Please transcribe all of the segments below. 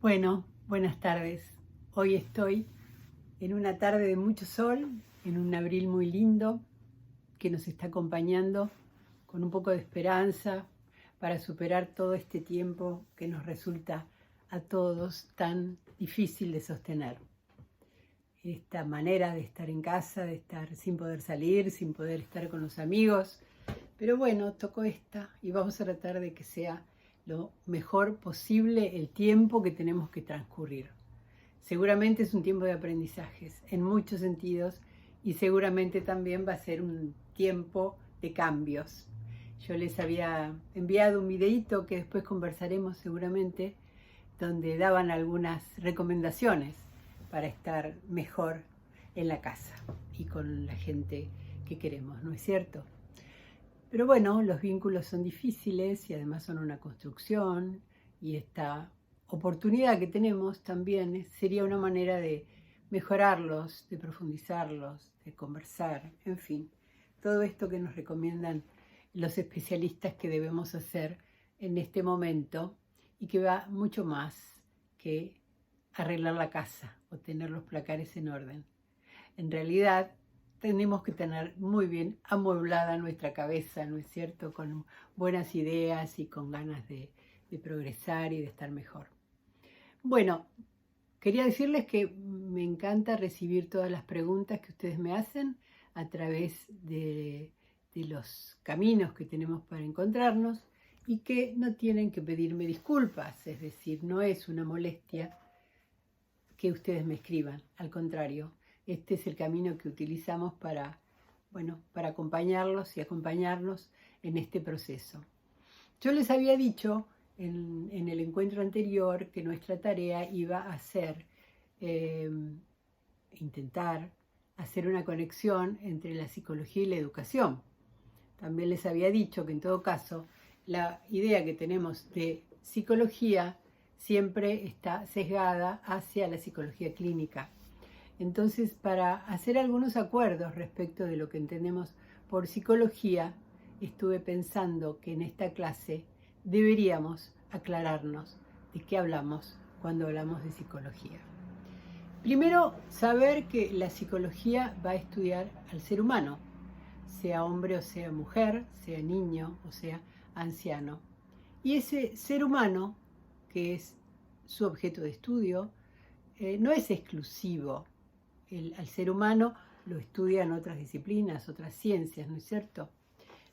Bueno, buenas tardes. Hoy estoy en una tarde de mucho sol, en un abril muy lindo que nos está acompañando con un poco de esperanza para superar todo este tiempo que nos resulta a todos tan difícil de sostener. Esta manera de estar en casa, de estar sin poder salir, sin poder estar con los amigos. Pero bueno, tocó esta y vamos a tratar de que sea lo mejor posible el tiempo que tenemos que transcurrir. Seguramente es un tiempo de aprendizajes en muchos sentidos y seguramente también va a ser un tiempo de cambios. Yo les había enviado un videíto que después conversaremos seguramente, donde daban algunas recomendaciones para estar mejor en la casa y con la gente que queremos, ¿no es cierto? Pero bueno, los vínculos son difíciles y además son una construcción, y esta oportunidad que tenemos también sería una manera de mejorarlos, de profundizarlos, de conversar, en fin, todo esto que nos recomiendan los especialistas que debemos hacer en este momento y que va mucho más que arreglar la casa o tener los placares en orden. En realidad, tenemos que tener muy bien amueblada nuestra cabeza, ¿no es cierto? Con buenas ideas y con ganas de progresar y de estar mejor. Bueno, quería decirles que me encanta recibir todas las preguntas que ustedes me hacen a través de los caminos que tenemos para encontrarnos y que no tienen que pedirme disculpas, es decir, no es una molestia que ustedes me escriban, al contrario. Este es el camino que utilizamos para acompañarlos y acompañarnos en este proceso. Yo les había dicho en el encuentro anterior que nuestra tarea iba a ser intentar hacer una conexión entre la psicología y la educación. También les había dicho que en todo caso la idea que tenemos de psicología siempre está sesgada hacia la psicología clínica. Entonces, para hacer algunos acuerdos respecto de lo que entendemos por psicología, estuve pensando que en esta clase deberíamos aclararnos de qué hablamos cuando hablamos de psicología. Primero, saber que la psicología va a estudiar al ser humano, sea hombre o sea mujer, sea niño o sea anciano. Y ese ser humano, que es su objeto de estudio, no es exclusivo. Al ser humano lo estudian otras disciplinas, otras ciencias, ¿no es cierto?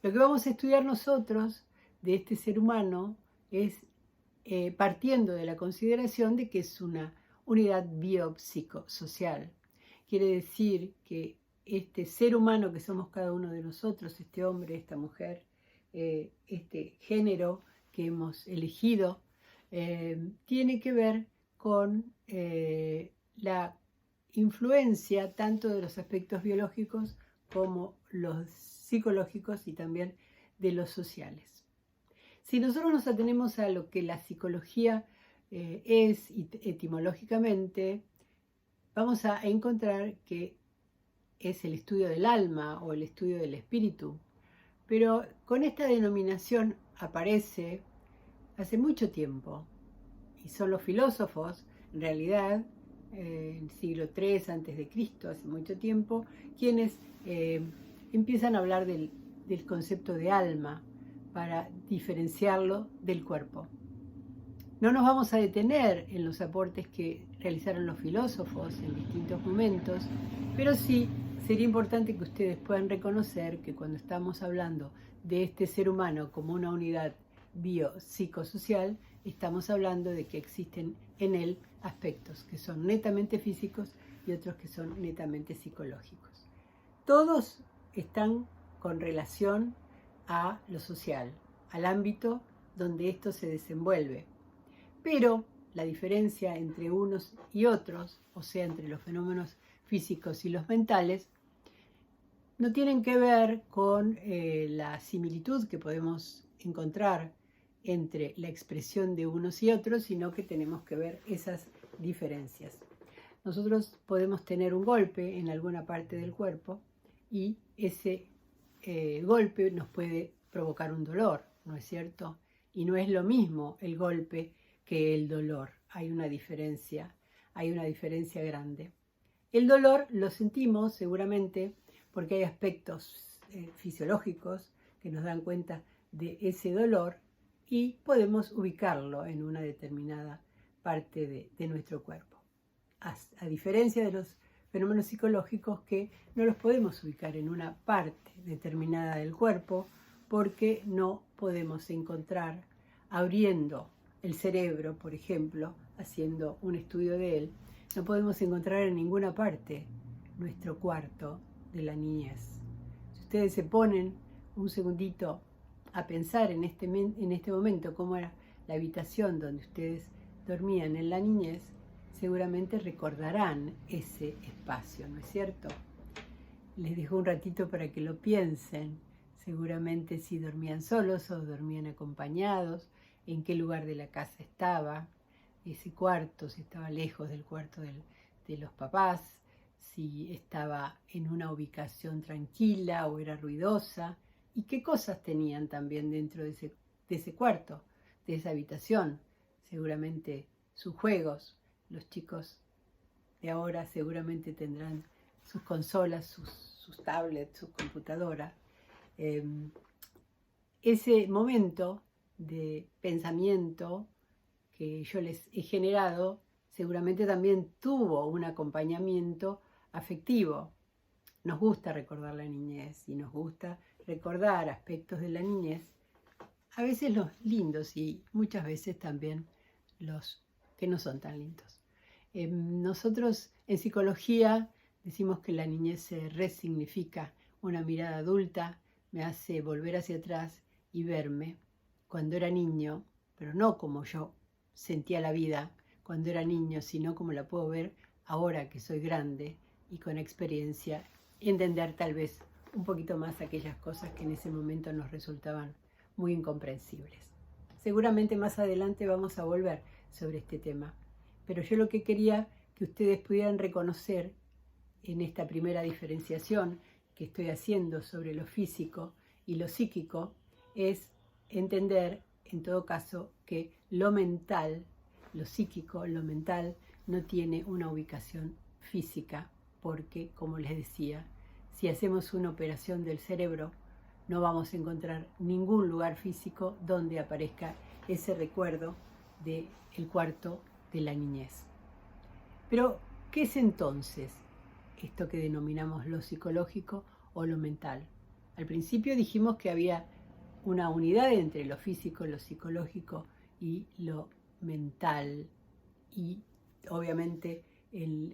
Lo que vamos a estudiar nosotros de este ser humano es partiendo de la consideración de que es una unidad biopsicosocial. Quiere decir que este ser humano que somos cada uno de nosotros, este hombre, esta mujer, este género que hemos elegido, tiene que ver con la influencia tanto de los aspectos biológicos como los psicológicos y también de los sociales. Si nosotros nos atenemos a lo que la psicología es etimológicamente, vamos a encontrar que es el estudio del alma o el estudio del espíritu. Pero con esta denominación aparece hace mucho tiempo, y son los filósofos, en realidad, en el siglo III a.C., hace mucho tiempo, quienes empiezan a hablar del concepto de alma para diferenciarlo del cuerpo. No nos vamos a detener en los aportes que realizaron los filósofos en distintos momentos, pero sí sería importante que ustedes puedan reconocer que cuando estamos hablando de este ser humano como una unidad biopsicosocial, estamos hablando de que existen en él aspectos que son netamente físicos y otros que son netamente psicológicos. Todos están con relación a lo social, al ámbito donde esto se desenvuelve. Pero la diferencia entre unos y otros, o sea, entre los fenómenos físicos y los mentales, no tienen que ver con la similitud que podemos encontrar entre la expresión de unos y otros, sino que tenemos que ver esas diferencias. Nosotros podemos tener un golpe en alguna parte del cuerpo y ese golpe nos puede provocar un dolor, ¿no es cierto? Y no es lo mismo el golpe que el dolor. hay una diferencia grande. El dolor lo sentimos seguramente porque hay aspectos fisiológicos que nos dan cuenta de ese dolor y podemos ubicarlo en una determinada parte de nuestro cuerpo. A diferencia de los fenómenos psicológicos que no los podemos ubicar en una parte determinada del cuerpo porque no podemos encontrar, abriendo el cerebro, por ejemplo, haciendo un estudio de él, no podemos encontrar en ninguna parte nuestro cuarto de la niñez. Si ustedes se ponen un segundito a pensar en este momento cómo era la habitación donde ustedes dormían en la niñez, seguramente recordarán ese espacio, ¿no es cierto? Les dejo un ratito para que lo piensen, seguramente si dormían solos o dormían acompañados, en qué lugar de la casa estaba ese cuarto, si estaba lejos del cuarto de los papás, si estaba en una ubicación tranquila o era ruidosa, y qué cosas tenían también dentro de ese cuarto, de esa habitación, seguramente sus juegos. Los chicos de ahora seguramente tendrán sus consolas, sus tablets, sus computadoras. Ese momento de pensamiento que yo les he generado seguramente también tuvo un acompañamiento afectivo. Nos gusta recordar la niñez y nos gusta recordar aspectos de la niñez, a veces los lindos y muchas veces también los que no son tan lindos. Nosotros en psicología decimos que la niñez se resignifica. Una mirada adulta me hace volver hacia atrás y verme cuando era niño, pero no como yo sentía la vida cuando era niño, sino como la puedo ver ahora que soy grande y con experiencia, entender tal vez un poquito más aquellas cosas que en ese momento nos resultaban muy incomprensibles. Seguramente más adelante vamos a volver sobre este tema, pero yo lo que quería que ustedes pudieran reconocer en esta primera diferenciación que estoy haciendo sobre lo físico y lo psíquico es entender, en todo caso, que lo mental, lo psíquico, lo mental, no tiene una ubicación física, porque, como les decía, si hacemos una operación del cerebro, no vamos a encontrar ningún lugar físico donde aparezca ese recuerdo del cuarto de la niñez. Pero, ¿qué es entonces esto que denominamos lo psicológico o lo mental? Al principio dijimos que había una unidad entre lo físico, lo psicológico y lo mental, y obviamente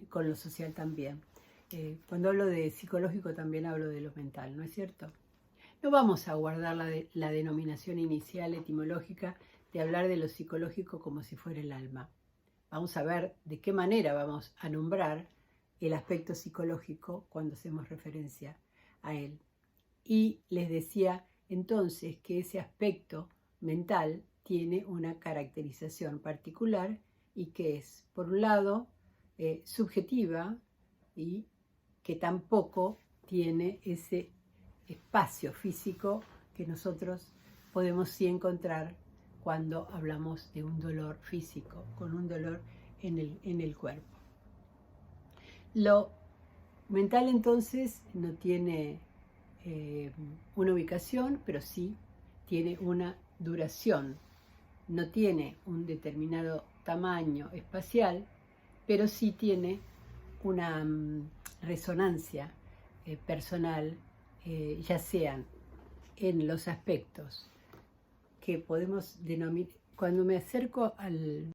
con lo social también. Cuando hablo de psicológico también hablo de lo mental, ¿no es cierto? No vamos a guardar la denominación inicial etimológica de hablar de lo psicológico como si fuera el alma. Vamos a ver de qué manera vamos a nombrar el aspecto psicológico cuando hacemos referencia a él. Y les decía entonces que ese aspecto mental tiene una caracterización particular y que es, por un lado, subjetiva y que tampoco tiene ese espacio físico que nosotros podemos sí encontrar cuando hablamos de un dolor físico, con un dolor en el cuerpo. Lo mental entonces no tiene una ubicación, pero sí tiene una duración. No tiene un determinado tamaño espacial, pero sí tiene una resonancia personal, ya sean en los aspectos que podemos denominar. Cuando me acerco al